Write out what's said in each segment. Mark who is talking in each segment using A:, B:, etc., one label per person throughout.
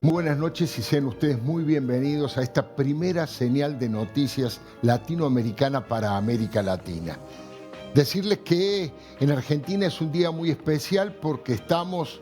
A: Muy buenas noches y sean ustedes muy bienvenidos a esta primera señal de noticias latinoamericana para América Latina. Decirles que en Argentina es un día muy especial porque estamos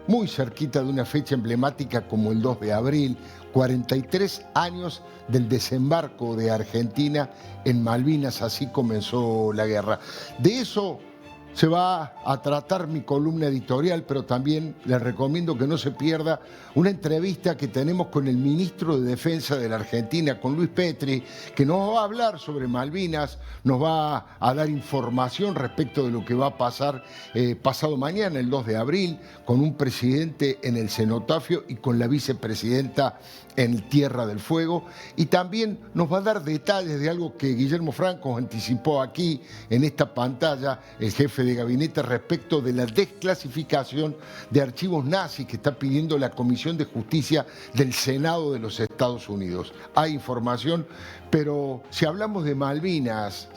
A: muy cerquita de una fecha emblemática como el 2 de abril, 43 años del desembarco de Argentina en Malvinas, así comenzó la guerra. De eso se va a tratar mi columna editorial, pero también les recomiendo que no se pierda una entrevista que tenemos con el ministro de Defensa de la Argentina, con Luis Petri, que nos va a hablar sobre Malvinas, nos va a dar información respecto de lo que va a pasar pasado mañana, el 2 de abril, con un presidente en el cenotafio y con la vicepresidenta en Tierra del Fuego, y también nos va a dar detalles de algo que Guillermo Franco anticipó aquí en esta pantalla, el jefe de gabinete, respecto de la desclasificación de archivos nazis que está pidiendo la Comisión de Justicia del Senado de los Estados Unidos. Hay información, pero si hablamos de Malvinas,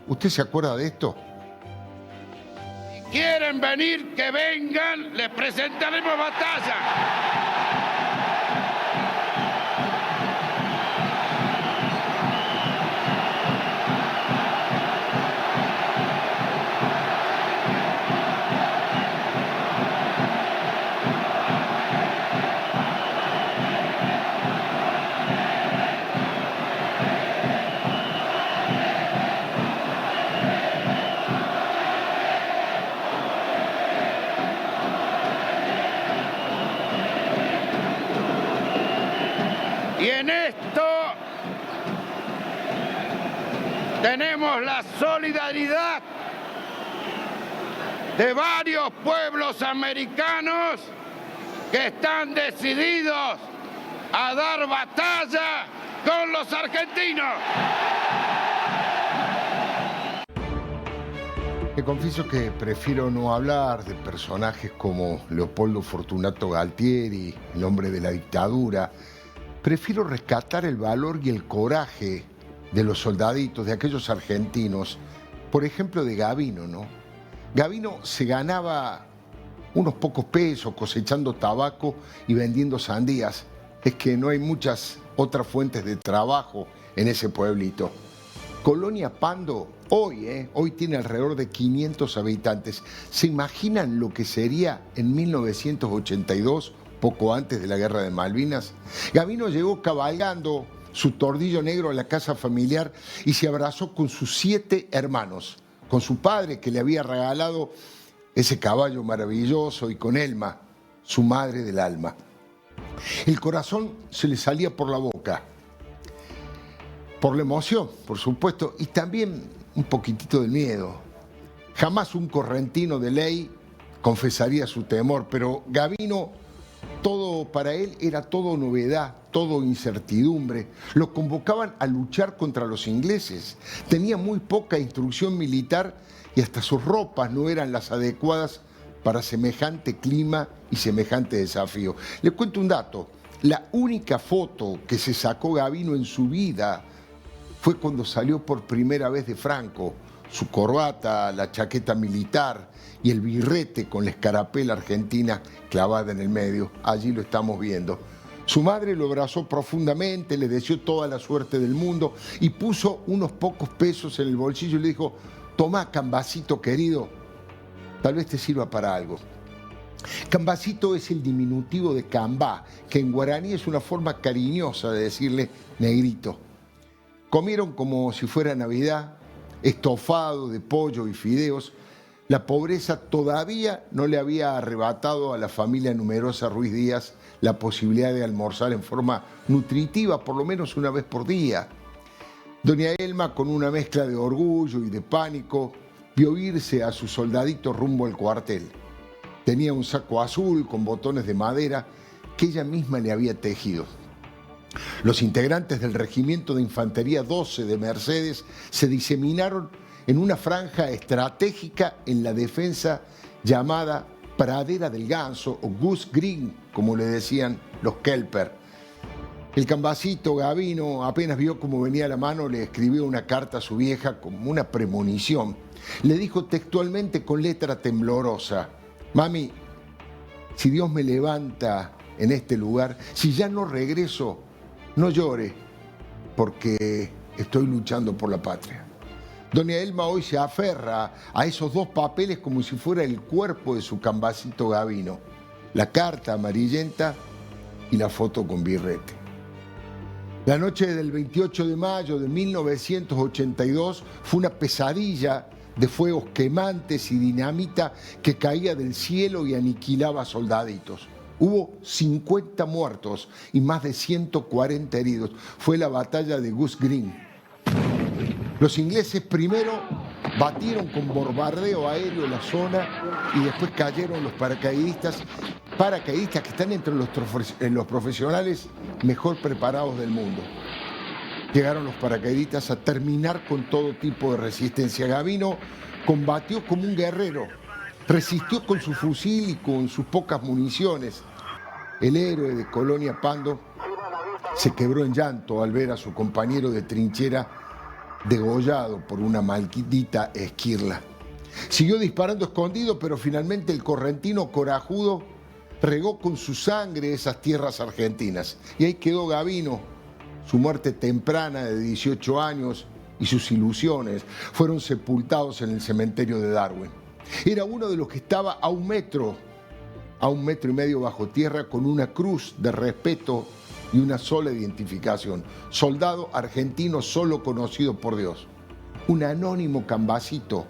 A: ¿usted se acuerda de esto?
B: Si quieren venir, que vengan, les presentaremos batalla. Y en esto tenemos la solidaridad de varios pueblos americanos que están decididos a dar batalla con los argentinos.
A: Le confieso que prefiero no hablar de personajes como Leopoldo Fortunato Galtieri, el hombre de la dictadura. Prefiero rescatar el valor y el coraje de los soldaditos, de aquellos argentinos, por ejemplo de Gavino, ¿no? Gavino se ganaba unos pocos pesos cosechando tabaco y vendiendo sandías. Es que no hay muchas otras fuentes de trabajo en ese pueblito. Colonia Pando hoy tiene alrededor de 500 habitantes. ¿Se imaginan lo que sería en 1982? Poco antes de la guerra de Malvinas? Gavino llegó cabalgando su tordillo negro a la casa familiar y se abrazó con sus 7 hermanos, con su padre que le había regalado ese caballo maravilloso y con Elma, su madre del alma. El corazón se le salía por la boca, por la emoción, por supuesto, y también un poquitito del miedo. Jamás un correntino de ley confesaría su temor, pero Gavino, todo para él era todo novedad, todo incertidumbre. Lo convocaban a luchar contra los ingleses. Tenía muy poca instrucción militar y hasta sus ropas no eran las adecuadas para semejante clima y semejante desafío. Le cuento un dato. La única foto que se sacó Gavino en su vida fue cuando salió por primera vez de Franco. Su corbata, la chaqueta militar y el birrete con la escarapela argentina clavada en el medio. Allí lo estamos viendo. Su madre lo abrazó profundamente, le deseó toda la suerte del mundo y puso unos pocos pesos en el bolsillo y le dijo: «Tomá, Cambacito querido, tal vez te sirva para algo». Cambacito es el diminutivo de Cambá, que en guaraní es una forma cariñosa de decirle negrito. Comieron como si fuera Navidad, estofado de pollo y fideos. La pobreza todavía no le había arrebatado a la familia numerosa Ruiz Díaz la posibilidad de almorzar en forma nutritiva, por lo menos una vez por día. Doña Elma, con una mezcla de orgullo y de pánico, vio irse a su soldadito rumbo al cuartel. Tenía un saco azul con botones de madera que ella misma le había tejido. Los integrantes del Regimiento de Infantería 12 de Mercedes se diseminaron en una franja estratégica en la defensa llamada Pradera del Ganso o Goose Green, como le decían los Kelper. El Cambacito Gavino apenas vio cómo venía la mano, le escribió una carta a su vieja como una premonición. Le dijo textualmente con letra temblorosa: «Mami, si Dios me levanta en este lugar, si ya no regreso, no llore, porque estoy luchando por la patria. Doña Elma hoy se aferra a esos dos papeles como si fuera el cuerpo de su Cambacito Gavino, la carta amarillenta y la foto con birrete. La noche del 28 de mayo de 1982 fue una pesadilla de fuegos quemantes y dinamita que caía del cielo y aniquilaba soldaditos. Hubo 50 muertos y más de 140 heridos. Fue la batalla de Goose Green. Los ingleses primero batieron con bombardeo aéreo la zona y después cayeron los paracaidistas que están entre los profesionales mejor preparados del mundo. Llegaron los paracaidistas a terminar con todo tipo de resistencia. Gavino combatió como un guerrero, resistió con su fusil y con sus pocas municiones. El héroe de Colonia Pando se quebró en llanto al ver a su compañero de trinchera degollado por una maldita esquirla. Siguió disparando escondido, pero finalmente el correntino corajudo regó con su sangre esas tierras argentinas. Y ahí quedó Gavino. Su muerte temprana de 18 años y sus ilusiones fueron sepultados en el cementerio de Darwin. Era uno de los que estaba a un metro y medio bajo tierra con una cruz de respeto y una sola identificación. Soldado argentino solo conocido por Dios. Un anónimo Cambacito,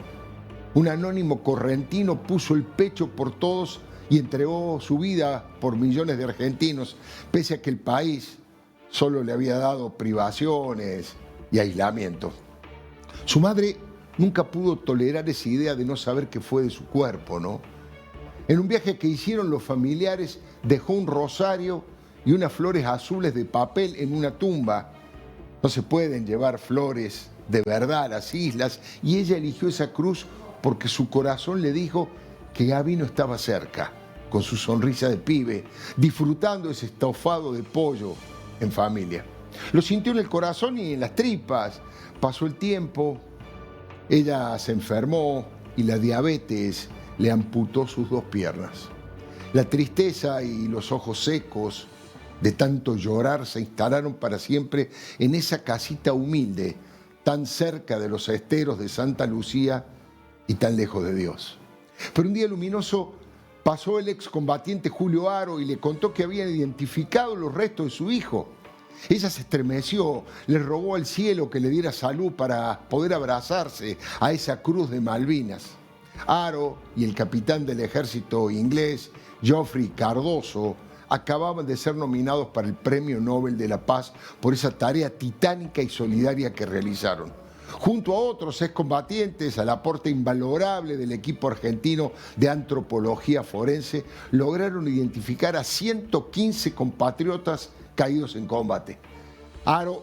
A: un anónimo correntino puso el pecho por todos y entregó su vida por millones de argentinos, pese a que el país solo le había dado privaciones y aislamiento. Su madre nunca pudo tolerar esa idea de no saber qué fue de su cuerpo, ¿no? En un viaje que hicieron los familiares, dejó un rosario y unas flores azules de papel en una tumba. No se pueden llevar flores de verdad a las islas, y ella eligió esa cruz porque su corazón le dijo que Gavino estaba cerca, con su sonrisa de pibe, disfrutando ese estofado de pollo en familia. Lo sintió en el corazón y en las tripas. Pasó el tiempo, ella se enfermó y la diabetes le amputó sus dos piernas. La tristeza y los ojos secos de tanto llorar se instalaron para siempre en esa casita humilde, tan cerca de los esteros de Santa Lucía y tan lejos de Dios. Pero un día luminoso pasó el excombatiente Julio Aro y le contó que habían identificado los restos de su hijo. Ella se estremeció, le rogó al cielo que le diera salud para poder abrazarse a esa cruz de Malvinas. Aro y el capitán del ejército inglés, Geoffrey Cardoso, acababan de ser nominados para el Premio Nobel de la Paz por esa tarea titánica y solidaria que realizaron. Junto a otros excombatientes, al aporte invalorable del equipo argentino de antropología forense, lograron identificar a 115 compatriotas caídos en combate. Aro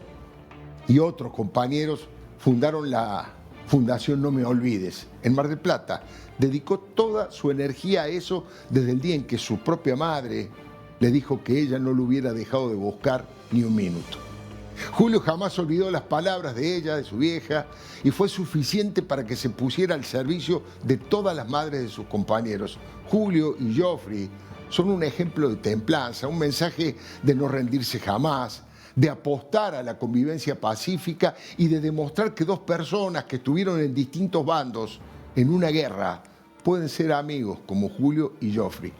A: y otros compañeros fundaron la Fundación No Me Olvides en Mar del Plata. Dedicó toda su energía a eso desde el día en que su propia madre le dijo que ella no lo hubiera dejado de buscar ni un minuto. Julio jamás olvidó las palabras de ella, de su vieja, y fue suficiente para que se pusiera al servicio de todas las madres de sus compañeros. Julio y Geoffrey son un ejemplo de templanza, un mensaje de no rendirse jamás, de apostar a la convivencia pacífica y de demostrar que dos personas que estuvieron en distintos bandos en una guerra pueden ser amigos como Julio y Geoffrey.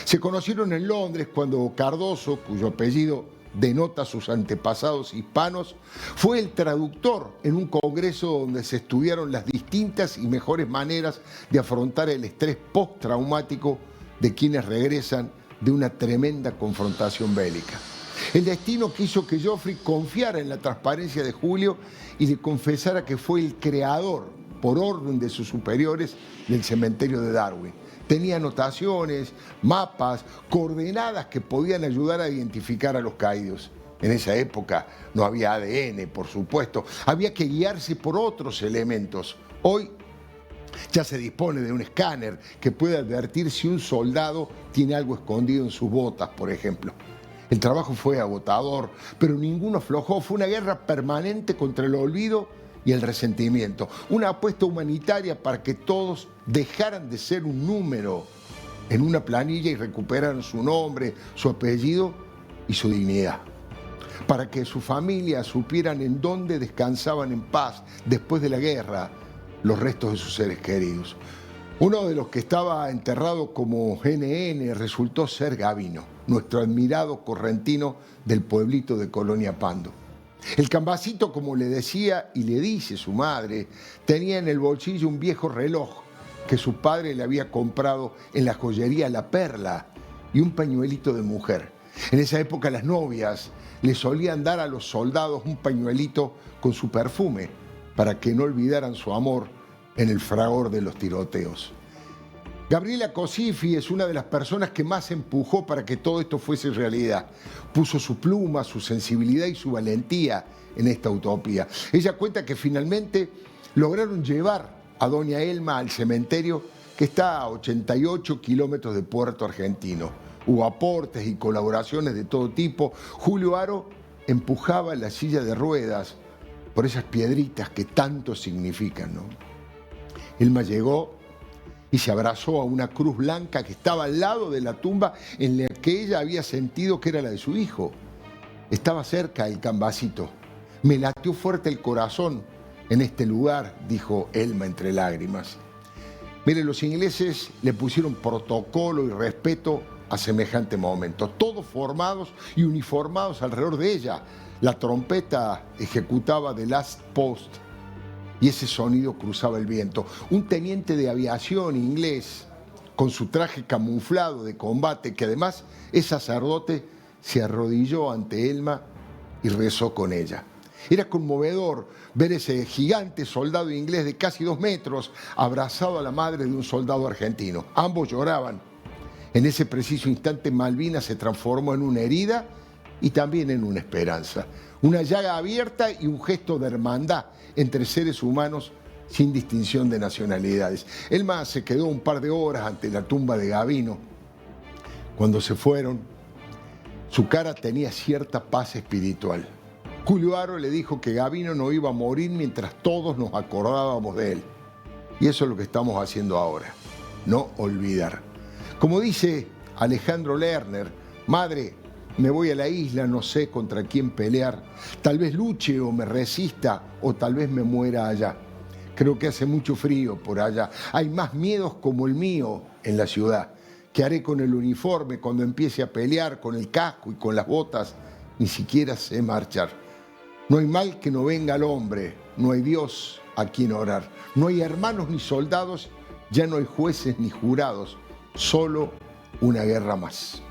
A: Se conocieron en Londres cuando Cardoso, cuyo apellido denota sus antepasados hispanos, fue el traductor en un congreso donde se estudiaron las distintas y mejores maneras de afrontar el estrés postraumático de quienes regresan de una tremenda confrontación bélica. El destino quiso que Geoffrey confiara en la transparencia de Julio y le confesara que fue el creador, por orden de sus superiores, del cementerio de Darwin. Tenía anotaciones, mapas, coordenadas que podían ayudar a identificar a los caídos. En esa época no había ADN, por supuesto. Había que guiarse por otros elementos. Hoy ya se dispone de un escáner que puede advertir si un soldado tiene algo escondido en sus botas, por ejemplo. El trabajo fue agotador, pero ninguno aflojó. Fue una guerra permanente contra el olvido y el resentimiento. Una apuesta humanitaria para que todos dejaran de ser un número en una planilla y recuperaran su nombre, su apellido y su dignidad, para que su familia supieran en dónde descansaban en paz después de la guerra los restos de sus seres queridos. Uno de los que estaba enterrado como NN resultó ser Gavino, nuestro admirado correntino del pueblito de Colonia Pando. El Cambacito, como le decía y le dice su madre, tenía en el bolsillo un viejo reloj que su padre le había comprado en la joyería La Perla y un pañuelito de mujer. En esa época las novias le solían dar a los soldados un pañuelito con su perfume para que no olvidaran su amor en el fragor de los tiroteos. Gabriela Cosifi es una de las personas que más empujó para que todo esto fuese realidad. Puso su pluma, su sensibilidad y su valentía en esta utopía. Ella cuenta que finalmente lograron llevar a doña Elma al cementerio que está a 88 kilómetros de Puerto Argentino. Hubo aportes y colaboraciones de todo tipo. Julio Aro empujaba la silla de ruedas por esas piedritas que tanto significan, ¿no? Elma llegó y se abrazó a una cruz blanca que estaba al lado de la tumba en la que ella había sentido que era la de su hijo. Estaba cerca el Cambacito. Me latió fuerte el corazón en este lugar, dijo Elma entre lágrimas. Mire, los ingleses le pusieron protocolo y respeto a semejante momento, todos formados y uniformados alrededor de ella. La trompeta ejecutaba The Last Post y ese sonido cruzaba el viento. Un teniente de aviación inglés, con su traje camuflado de combate, que además es sacerdote, se arrodilló ante Elma y rezó con ella. Era conmovedor ver ese gigante soldado inglés de casi 2 metros abrazado a la madre de un soldado argentino. Ambos lloraban. En ese preciso instante Malvinas se transformó en una herida y también en una esperanza. Una llaga abierta y un gesto de hermandad entre seres humanos sin distinción de nacionalidades. Elma se quedó un par de horas ante la tumba de Gavino. Cuando se fueron, su cara tenía cierta paz espiritual. Julio Aro le dijo que Gavino no iba a morir mientras todos nos acordábamos de él. Y eso es lo que estamos haciendo ahora, no olvidar. Como dice Alejandro Lerner, madre, me voy a la isla, no sé contra quién pelear. Tal vez luche o me resista o tal vez me muera allá. Creo que hace mucho frío por allá. Hay más miedos como el mío en la ciudad. ¿Qué haré con el uniforme cuando empiece a pelear con el casco y con las botas? Ni siquiera sé marchar. No hay mal que no venga al hombre. No hay Dios a quien orar. No hay hermanos ni soldados. Ya no hay jueces ni jurados. Solo una guerra más.